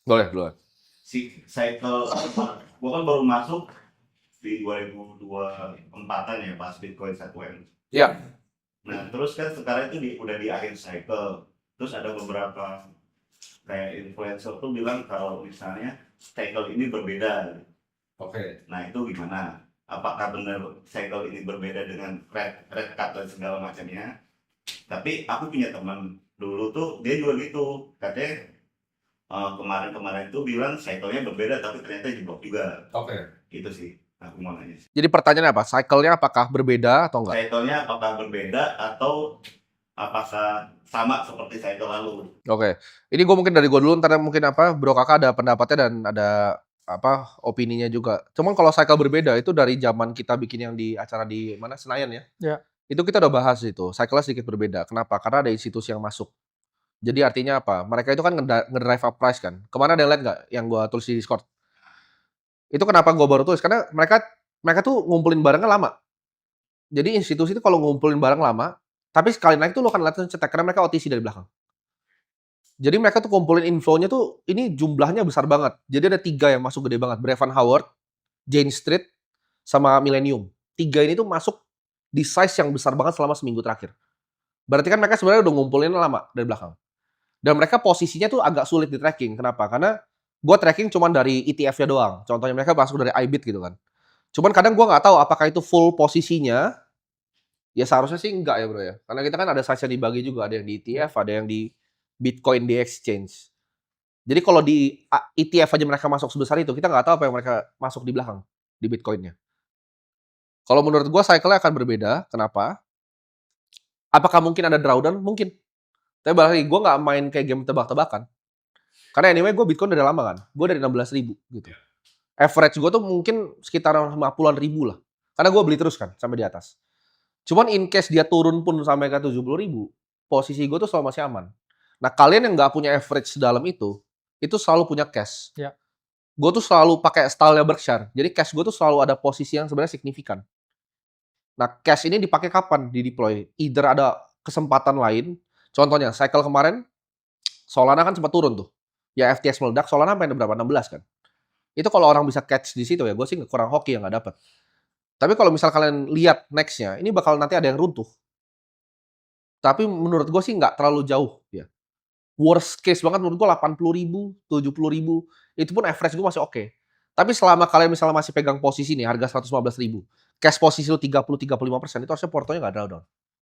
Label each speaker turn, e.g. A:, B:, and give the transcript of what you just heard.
A: Boleh, boleh.
B: Si cycle gua kan baru masuk di 2024-an ya pas Bitcoin 1M.
A: Ya.
B: Nah, terus kan sekarang itu udah di akhir cycle. Terus ada beberapa kayak influencer tuh bilang kalau misalnya cycle ini berbeda.
A: Oke.
B: Nah, itu gimana? Apakah benar cycle ini berbeda dengan red cut dan segala macamnya? Tapi aku punya teman dulu tuh dia juga gitu. Katanya kemarin-kemarin tuh bilang cycle-nya berbeda tapi ternyata jeblok juga.
A: Oke.
B: Gitu sih. Aku mau nanya sih.
A: Jadi pertanyaannya apa? Cycle-nya apakah berbeda atau enggak?
B: Cycle-nya apakah berbeda atau apakah sama seperti cycle lalu?
A: Oke. Ini gue mungkin dari gue dulu, ntar mungkin Bro Kakak ada pendapatnya dan ada opininya juga. Cuman kalau cycle berbeda itu dari zaman kita bikin yang di acara di mana Senayan ya.
C: Ya.
A: Itu kita udah bahas itu. Cycle-nya sedikit berbeda. Kenapa? Karena ada institusi yang masuk. Jadi artinya apa? Mereka itu kan ngedrive up price kan. Kemana ada yang lihat nggak yang gue tulis di Discord? Itu kenapa gue baru tulis? Karena mereka tuh ngumpulin barangnya lama. Jadi institusi itu kalau ngumpulin barang lama, tapi sekali naik tuh lo akan lihat cetek karena mereka OTC dari belakang. Jadi mereka tuh kumpulin inflow-nya tuh ini jumlahnya besar banget. Jadi ada 3 yang masuk gede banget. Brevan Howard, Jane Street, sama Millennium. 3 ini tuh masuk di size yang besar banget selama seminggu terakhir. Berarti kan mereka sebenarnya udah ngumpulin lama dari belakang. Dan mereka posisinya tuh agak sulit di tracking. Kenapa? Karena gue tracking cuma dari ETF-nya doang. Contohnya mereka masuk dari IBIT gitu kan. Cuman kadang gue nggak tahu apakah itu full posisinya. Ya seharusnya sih enggak ya bro ya. Karena kita kan ada size yang dibagi juga. Ada yang di ETF, ada yang di Bitcoin di exchange. Jadi kalau di ETF aja mereka masuk sebesar itu, kita nggak tahu apa yang mereka masuk di belakang, di Bitcoin-nya. Kalau menurut gue cycle-nya akan berbeda. Kenapa? Apakah mungkin ada drawdown? Mungkin. Tapi balik lagi, gue nggak main kayak game tebak-tebakan. Karena anyway gue Bitcoin dari lama kan. Gue dari 16.000 gitu. Average gue tuh mungkin sekitar 50-an ribu lah. Karena gue beli terus kan, sampai di atas. Cuman in case dia turun pun sampai ke 70.000, posisi gue tuh selalu masih aman. Nah kalian yang nggak punya average sedalam itu selalu punya cash.
C: Ya.
A: Gue tuh selalu pakai style Berkshire. Jadi cash gue tuh selalu ada posisi yang sebenarnya signifikan. Nah, cash ini dipakai kapan di deploy? Either ada kesempatan lain. Contohnya, cycle kemarin Solana kan sempat turun tuh. Ya FTX meledak, Solana sampai berapa? 16 kan. Itu kalau orang bisa catch di situ ya, gue sih kurang hoki yang nggak dapet. Tapi kalau misal kalian lihat next-nya, ini bakal nanti ada yang runtuh. Tapi menurut gue sih nggak terlalu jauh ya. Worst case banget menurut gue 80.000, 70.000. Itu pun average gue masih oke. Tapi selama kalian misalnya masih pegang posisi nih, harga 115.000, cash posisi lu 30-35%, itu harusnya portonya nggak drawdown.